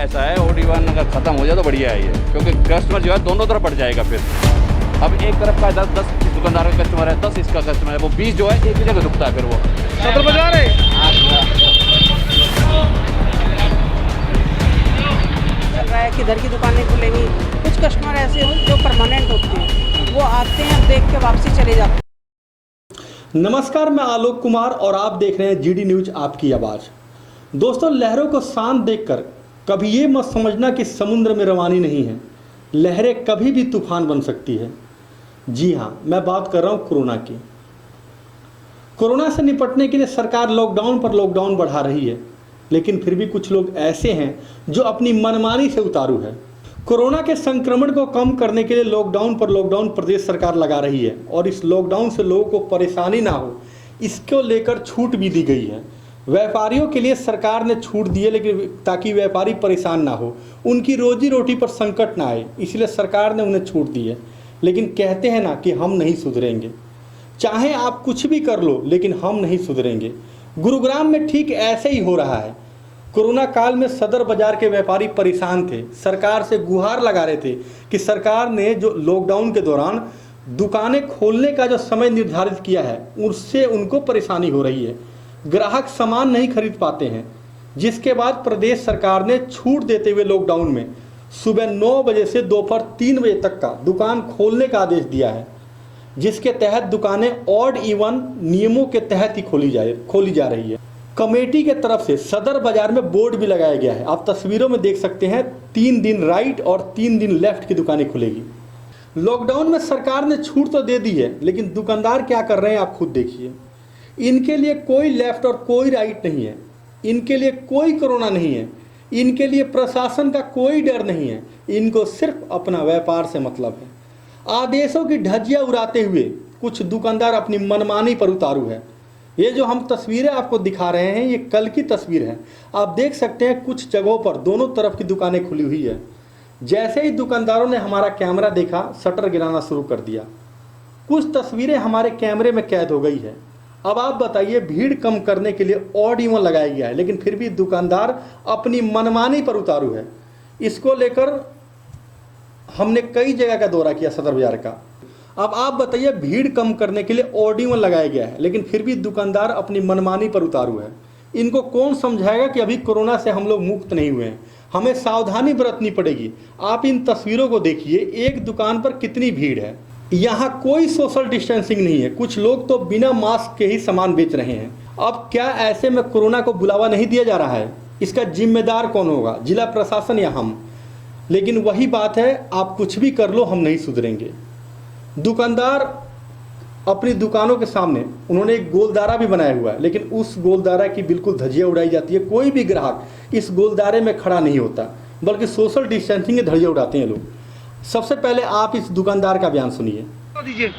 ऐसा है OD1 अगर ख़त्म हो जाए तो बढ़िया है ये, क्योंकि कस्टमर जो है दोनों तरफ बढ़ जाएगा फिर। अब एक तरफ का 10 दुकानदार का कस्टमर है, 10 इसका कस्टमर है, वो 20 जो है एक ही जगह रुकता है फिर वो। सदर बाजार है। चल रहा है किधर की दुकानें खुलेंगी। कुछ कस्टमर ऐसे हो जो परमानेंट होते हैं, वो आते हैं देख के वापसी चले जाते हैं। नमस्कार, मैं आलोक कुमार और आप देख रहे हैं GD न्यूज आपकी आवाज़। दोस्तों, लहरों को शांत देखकर कभी ये मत समझना कि समुद्र में रवानी नहीं है। लहरें कभी भी तूफान बन सकती है। जी हाँ, मैं बात कर रहा हूँ कोरोना की। कोरोना से निपटने के लिए सरकार लॉकडाउन पर लॉकडाउन बढ़ा रही है, लेकिन फिर भी कुछ लोग ऐसे हैं जो अपनी मनमानी से उतारू है। कोरोना के संक्रमण को कम करने के लिए लॉकडाउन पर लॉकडाउन प्रदेश सरकार लगा रही है और इस लॉकडाउन से लोगों को परेशानी ना हो, इसको लेकर छूट भी दी गई है। व्यापारियों के लिए सरकार ने छूट दी है, लेकिन ताकि व्यापारी परेशान ना हो, उनकी रोजी रोटी पर संकट ना आए, इसलिए सरकार ने उन्हें छूट दी है। लेकिन कहते हैं ना कि हम नहीं सुधरेंगे। चाहे आप कुछ भी कर लो, लेकिन हम नहीं सुधरेंगे। गुरुग्राम में ठीक ऐसे ही हो रहा है। कोरोना काल में सदर बाजार के व्यापारी परेशान थे, सरकार से गुहार लगा रहे थे कि सरकार ने जो लॉकडाउन के दौरान दुकानें खोलने का जो समय निर्धारित किया है, उससे उनको परेशानी हो रही है। ग्राहक सामान नहीं खरीद पाते हैं, जिसके बाद प्रदेश सरकार ने छूट देते हुए लॉकडाउन में सुबह 9 बजे से दोपहर 3 बजे तक का दुकान खोलने का आदेश दिया है, जिसके तहत दुकानें ऑड इवन नियमों के तहत ही खोली जा रही है। कमेटी के तरफ से सदर बाजार में बोर्ड भी लगाया गया है। आप तस्वीरों में देख सकते हैं, 3 दिन राइट और 3 दिन लेफ्ट की दुकानें खुलेगी। लॉकडाउन में सरकार ने छूट तो दे दी है, लेकिन दुकानदार क्या कर रहे हैं आप खुद देखिए। इनके लिए कोई लेफ्ट और कोई राइट नहीं है, इनके लिए कोई कोरोना नहीं है, इनके लिए प्रशासन का कोई डर नहीं है, इनको सिर्फ अपना व्यापार से मतलब है। आदेशों की धज्जियां उड़ाते हुए कुछ दुकानदार अपनी मनमानी पर उतारू है। ये जो हम तस्वीरें आपको दिखा रहे हैं, ये कल की तस्वीर है। आप देख सकते हैं कुछ जगहों पर दोनों तरफ की दुकानें खुली हुई है। जैसे ही दुकानदारों ने हमारा कैमरा देखा, शटर गिराना शुरू कर दिया। कुछ तस्वीरें हमारे कैमरे में कैद हो गई है। अब आप बताइए, भीड़ कम करने के लिए ऑड इवन लगाया गया है, लेकिन फिर भी दुकानदार अपनी मनमानी पर उतारू है। इसको लेकर हमने कई जगह का दौरा किया सदर बाजार का। अब आप बताइए, भीड़ कम करने के लिए ऑड इवन लगाया गया है, लेकिन फिर भी दुकानदार अपनी मनमानी पर उतारू है। इनको कौन समझाएगा कि अभी कोरोना से हम लोग मुक्त नहीं हुए हैं, हमें सावधानी बरतनी पड़ेगी। आप इन तस्वीरों को देखिए, एक दुकान पर कितनी भीड़ है। यहाँ कोई सोशल डिस्टेंसिंग नहीं है। कुछ लोग तो बिना मास्क के ही सामान बेच रहे हैं। अब क्या ऐसे में कोरोना को बुलावा नहीं दिया जा रहा है? इसका जिम्मेदार कौन होगा, जिला प्रशासन या हम? लेकिन वही बात है, आप कुछ भी कर लो, हम नहीं सुधरेंगे। दुकानदार अपनी दुकानों के सामने उन्होंने एक गोलदारा भी बनाया हुआ है, लेकिन उस गोलदारा की बिल्कुल धज्जियां उड़ाई जाती है। कोई भी ग्राहक इस गोलदारे में खड़ा नहीं होता, बल्कि सोशल डिस्टेंसिंग की धज्जियां उड़ाते हैं लोग। सबसे पहले आप इस दुकानदार का बयान सुनिए। दीजिए।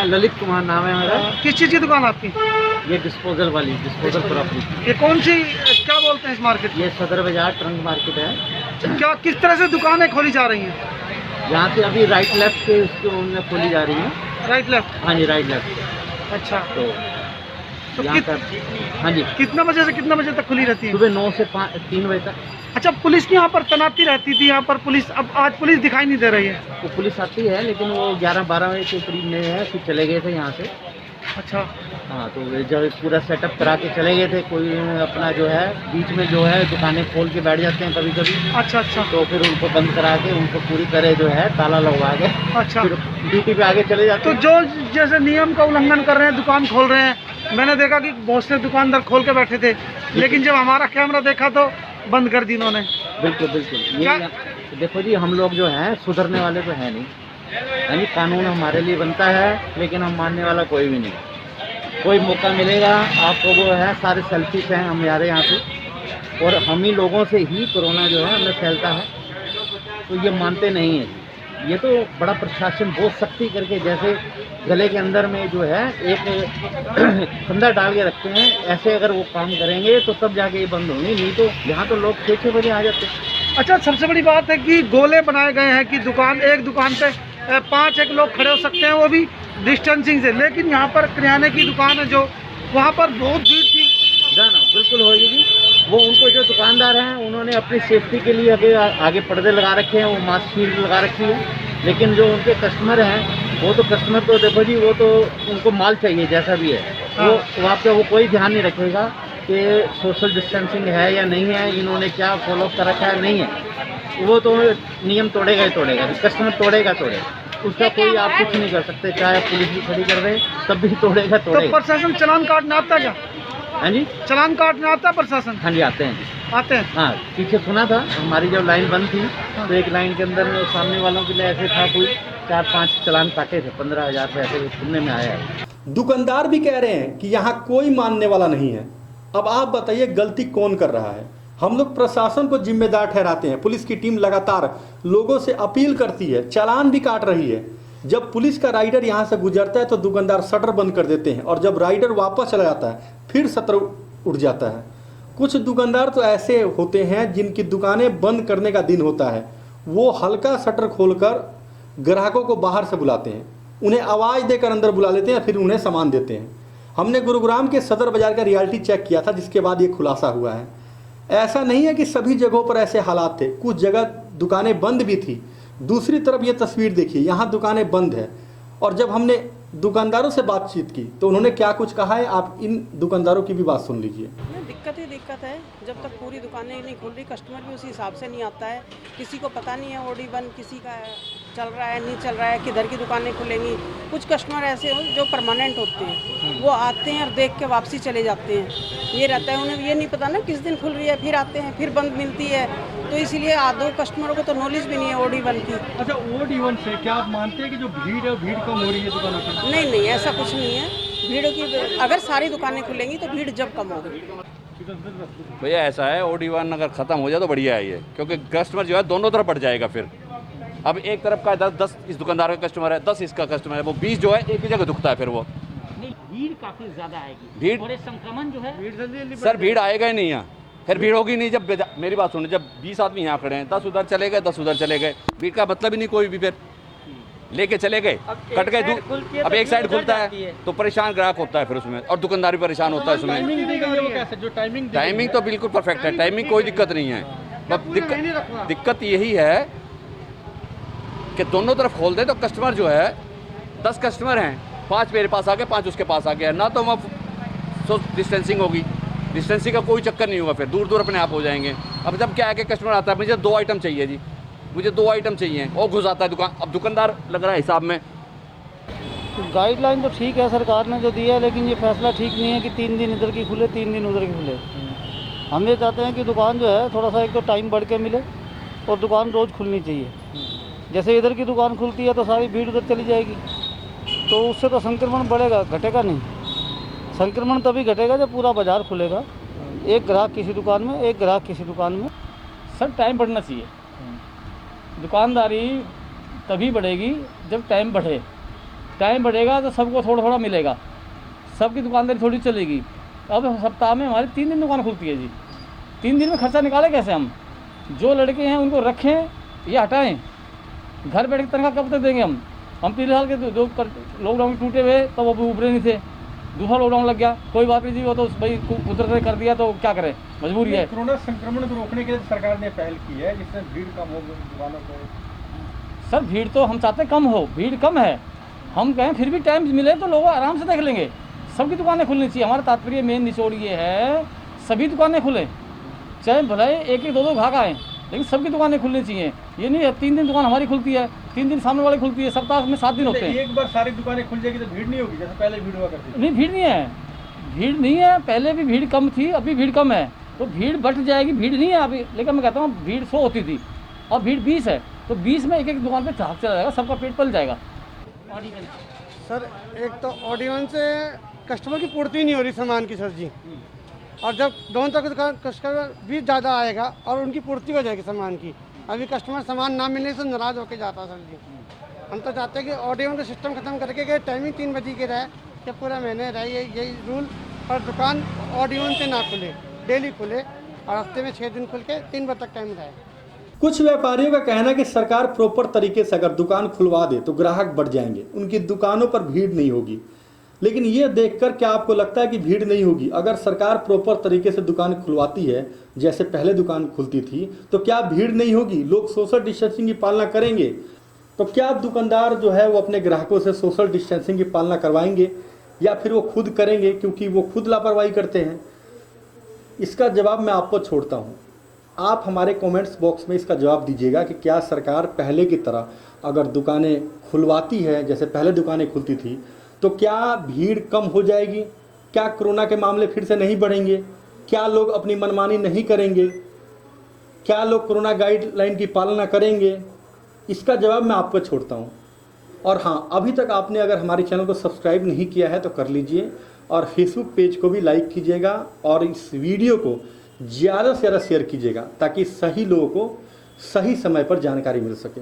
ललित कुमार नाम है मेरा। किस चीज़ की दुकान आपकी? ये डिस्पोजल प्रॉपर्टी। ये कौन सी, क्या बोलते हैं इस मार्केट? ये सदर बाजार ट्रंक मार्केट है। क्या किस तरह से दुकानें खोली जा रही हैं? यहाँ से अभी राइट लेफ्ट के उसको उनमें खोली जा रही है। Right left? हाँ जी, राइट लेफ्ट। अच्छा, तो यहाँ पर हाँ जी, कितना बजे से कितना बजे तक खुली रहती है? सुबह 9 से 3 बजे तक। अच्छा, पुलिस की यहाँ पर तैनाती रहती थी यहाँ पर पुलिस, अब आज पुलिस दिखाई नहीं दे रही है। वो पुलिस आती है, लेकिन वो 11-12 बजे के करीब में है, फिर चले गए थे यहाँ से। अच्छा। हाँ, तो जब पूरा सेटअप करा के चले गए थे, कोई अपना जो है बीच में जो है दुकानें खोल के बैठ जाते हैं कभी कभी। अच्छा अच्छा। तो फिर उनको बंद करा के उनको पूरी तरह जो है ताला लगवा के अच्छा, फिर ड्यूटी पे आगे चले जाते तो हैं। जो जैसे नियम का उल्लंघन कर रहे हैं, दुकान खोल रहे हैं, मैंने देखा कि बहुत से दुकानदार खोल के बैठे थे, लेकिन जब हमारा कैमरा देखा तो बंद कर दी इन्होंने। बिल्कुल बिल्कुल। ये देखो जी, हम लोग जो हैं सुधरने वाले तो है नहीं, यानी कानून हमारे लिए बनता है, लेकिन हम मानने वाला कोई भी नहीं। कोई मौका मिलेगा आपको, वो है सारे सेल्फिश हैं हमारे यहाँ पे, और हम ही लोगों से ही कोरोना जो है हमें फैलता है, तो ये मानते नहीं हैं। ये तो बड़ा प्रशासन बहुत सख्ती करके, जैसे गले के अंदर में जो है एक फंदा डाल के रखते हैं, ऐसे अगर वो काम करेंगे तो तब जाके ये बंद होंगे, नहीं तो यहाँ तो लोग 6-6 बजे आ जाते हैं। अच्छा, सबसे बड़ी बात है कि गोले बनाए गए हैं कि एक दुकान पे 5-1 लोग खड़े हो सकते हैं, वो भी डिस्टेंसिंग से। लेकिन यहाँ पर किराने की दुकान है जो, वहाँ पर बहुत भीड़ थी। ना बिल्कुल होगी जी, वो उनको जो दुकानदार हैं उन्होंने अपनी सेफ्टी के लिए आगे पर्दे लगा रखे हैं, वो मास्क शील्ड लगा रखी है, लेकिन जो उनके कस्टमर हैं वो तो कस्टमर तो देखो जी, वो तो उनको माल चाहिए जैसा भी है, वो वहाँ पे वो कोई ध्यान नहीं रखेगा कि सोशल डिस्टेंसिंग है या नहीं है, इन्होंने क्या फॉलो कर रखा है, नहीं है, वो तो नियम तोड़ेगा ही तोड़ेगा, कस्टमर तोड़ेगा, उसका कोई आप कुछ नहीं कर सकते, चाहे पुलिस भी खड़ी कर दे तब भी तोड़ेगा। तो प्रशासन चालान काटने आता क्या? हाँ जी, चालान काटने आता प्रशासन? हाँ जी, आते हैं जी, आते हैं। हाँ, पीछे सुना था, हमारी जब लाइन बंद थी तो एक लाइन के अंदर सामने वालों के लिए ऐसे था, कोई 4-5 चालान काटे थे, 15,000 रुपये ऐसे सुनने में आया है। दुकानदार भी कह रहे हैं कि यहाँ कोई मानने वाला नहीं है। अब आप बताइए गलती कौन कर रहा है? हम लोग प्रशासन को जिम्मेदार ठहराते हैं। पुलिस की टीम लगातार लोगों से अपील करती है, चालान भी काट रही है। जब पुलिस का राइडर यहाँ से गुजरता है तो दुकानदार शटर बंद कर देते हैं, और जब राइडर वापस चला जाता है फिर शटर उठ जाता है। कुछ दुकानदार तो ऐसे होते हैं जिनकी दुकानें बंद करने का दिन होता है, वो हल्का शटर खोलकर ग्राहकों को बाहर से बुलाते हैं, उन्हें आवाज़ देकर अंदर बुला लेते हैं, फिर उन्हें सामान देते हैं। हमने गुरुग्राम के सदर बाजार का रियलिटी चेक किया था, जिसके बाद ये खुलासा हुआ है। ऐसा नहीं है कि सभी जगहों पर ऐसे हालात थे, कुछ जगह दुकानें बंद भी थी। दूसरी तरफ ये तस्वीर देखिए, यहाँ दुकानें बंद है, और जब हमने दुकानदारों से बातचीत की तो उन्होंने क्या कुछ कहा है, आप इन दुकानदारों की भी बात सुन लीजिए। दिक्कत ही दिक्कत है, जब तक पूरी दुकानें नहीं खुल रही, कस्टमर भी उसी हिसाब से नहीं आता है। किसी को पता नहीं है ओडी बंद किसी का चल रहा है, नहीं चल रहा है, किधर की दुकानें खुलेंगी। कुछ कस्टमर ऐसे हो जो परमानेंट होते हैं, वो आते हैं और देख के वापसी चले जाते हैं। ये रहता है, उन्हें ये नहीं पता ना किस दिन खुल रही है, फिर आते हैं, फिर बंद मिलती है, तो इसीलिए आधो कस्टमरों को तो नॉलेज भी नहीं है ओडी बंद की। अच्छा, ओडी बंद से क्या आप मानते हैं कि जो भीड़ है भीड़ कम हो रही है दुकानों पर? नहीं नहीं, ऐसा कुछ नहीं है। भीड़ की अगर सारी दुकानें खुलेंगी तो भीड़ जब कम होगी। भैया ऐसा है, OD1 अगर ख़त्म हो जाए तो बढ़िया है ये, क्योंकि कस्टमर जो है दोनों तरफ बढ़ जाएगा। फिर अब एक तरफ का 10 इस दुकानदार का कस्टमर है, 10 इसका कस्टमर है, वो 20 जो है एक ही जगह दुखता है। फिर वो नहीं, भीड़ काफी ज्यादा आएगी, भीड़ और ये संक्रमण जो है सर भीड़ आएगा ही नहीं यहाँ, फिर भीड़ होगी नहीं। जब मेरी बात सुनो, जब 20 आदमी यहाँ खड़े हैं, 10 उधर चले गए, 10 उधर चले गए, भीड़ का मतलब ही नहीं कोई भी। फिर लेके चले गए, कट गए, अब एक साइड खुलता है तो परेशान ग्राहक होता है फिर उसमें, और दुकानदार भी परेशान होता है उसमें। टाइमिंग तो बिल्कुल परफेक्ट है, टाइमिंग कोई दिक्कत नहीं है। बस दिक्कत यही है कि दोनों तरफ खोल दे तो कस्टमर जो है, 10 कस्टमर हैं, 5 मेरे पास आ गए, 5 उसके पास आ गया ना, तो वहाँ डिस्टेंसिंग होगी, डिस्टेंसिंग का कोई चक्कर नहीं होगा, फिर दूर दूर अपने आप हो जाएंगे। अब जब क्या है कि कस्टमर आता है, मुझे 2 आइटम चाहिए जी, मुझे 2 आइटम चाहिए, और घुस आता है दुकान। अब दुकानदार लग रहा है हिसाब में। गाइडलाइन तो ठीक है सरकार ने जो दिया है, लेकिन ये फैसला ठीक नहीं है कि 3 दिन इधर की खुले 3 दिन उधर की खुले। हम ये चाहते हैं कि दुकान जो है थोड़ा सा एक तो टाइम बढ़ के मिले, और दुकान रोज़ खुलनी चाहिए। जैसे इधर की दुकान खुलती है तो सारी भीड़ उधर चली जाएगी, तो उससे तो संक्रमण बढ़ेगा, घटेगा नहीं। संक्रमण तभी घटेगा जब पूरा बाजार खुलेगा, एक ग्राहक किसी दुकान में, एक ग्राहक किसी दुकान में। सब टाइम बढ़ना चाहिए। दुकानदारी तभी बढ़ेगी जब टाइम बढ़े, टाइम बढ़ेगा तो सबको थोड़ा थोड़ा मिलेगा, सबकी दुकानदारी थोड़ी चलेगी। अब सप्ताह में हमारी 3 दिन दुकान खुलती है जी, 3 दिन में खर्चा निकालें कैसे हम? जो लड़के हैं उनको रखें या हटाएं? घर बैठ के तनख्वाह कब तक देंगे हम पिछले साल के जो लॉकडाउन टूटे हुए तो वो भी उभरे नहीं थे, दूसरा लॉकडाउन लग गया, कोई बात नहीं जी, वो तो भाई कुदरत कर दिया तो क्या करें, मजबूरी है। कोरोना संक्रमण को रोकने के लिए सरकार ने पहल की है, जिससे भीड़ कम हो दुकानों पर। सर भीड़ तो हम चाहते कम हो, भीड़ कम है, हम कहें फिर भी टाइम मिले तो लोग आराम से देख लेंगे। सबकी दुकानें खुलनी चाहिए, हमारा तात्पर्य मेन निचोड़ ये है, सभी दुकानें खुलें, चाहे भले 1-2 घाक आएँ, लेकिन सबकी दुकानें खुलनी चाहिए। ये नहीं है 3 दिन दुकान हमारी खुलती है, 3 दिन सामने वाली खुलती है, सप्ताह में 7 दिन होते हैं। एक बार सारी दुकानें खुल जाएगी तो भीड़ नहीं होगी जैसे पहले भीड़ हुआ करती थी? नहीं, भीड़ नहीं है, भीड़ नहीं है, पहले भी भीड़ कम थी, अभी भीड़ कम है, तो भीड़ बढ़ जाएगी। भीड़ नहीं है अभी, लेकिन मैं कहता हूँ भीड़ 100 होती थी, अब भीड़ 20 है, तो 20 में एक दुकान पे झाँक चला जाएगा, सबका पेट पल जाएगा। सर एक तो ऑडियन से कस्टमर की पूर्ति नहीं हो रही सामान की सर जी, और जब दोनों तरफ दुकान कस्टमर भी ज़्यादा आएगा और उनकी पूर्ति हो जाएगी सामान की। अभी कस्टमर सामान ना मिलने से नाराज़ होकर जाता सर जी। हम तो चाहते हैं कि ऑडियन का सिस्टम खत्म करके गए, टाइमिंग 3 बजे की रहे, कि पूरा महीने रहे यही रूल, और दुकान ऑडियन से ना खुले, डेली खुले, और हफ्ते में 6 दिन खुल के 3 बजे तक टाइम रहे। कुछ व्यापारियों का कहना है कि सरकार प्रॉपर तरीके से अगर दुकान खुलवा दे तो ग्राहक बढ़ जाएंगे, उनकी दुकानों पर भीड़ नहीं होगी। लेकिन ये देखकर क्या आपको लगता है कि भीड़ नहीं होगी? अगर सरकार प्रॉपर तरीके से दुकान खुलवाती है, जैसे पहले दुकान खुलती थी, तो क्या भीड़ नहीं होगी? लोग सोशल डिस्टेंसिंग की पालना करेंगे। तो क्या दुकानदार जो है वो अपने ग्राहकों से सोशल डिस्टेंसिंग की पालना करवाएंगे या फिर वो खुद करेंगे क्योंकि वो खुद लापरवाही करते हैं? इसका जवाब मैं आपको छोड़ता हूँ। आप हमारे कमेंट्स बॉक्स में इसका जवाब दीजिएगा कि क्या सरकार पहले की तरह अगर दुकानें खुलवाती है, जैसे पहले दुकानें खुलती थी, तो क्या भीड़ कम हो जाएगी? क्या कोरोना के मामले फिर से नहीं बढ़ेंगे? क्या लोग अपनी मनमानी नहीं करेंगे? क्या लोग कोरोना गाइडलाइन की पालना करेंगे? इसका जवाब मैं आपको छोड़ता हूँ। और हाँ, अभी तक आपने अगर हमारे चैनल को सब्सक्राइब नहीं किया है तो कर लीजिए, और फेसबुक पेज को भी लाइक कीजिएगा, और इस वीडियो को ज़्यादा से ज़्यादा शेयर कीजिएगा ताकि सही लोगों को सही समय पर जानकारी मिल सके।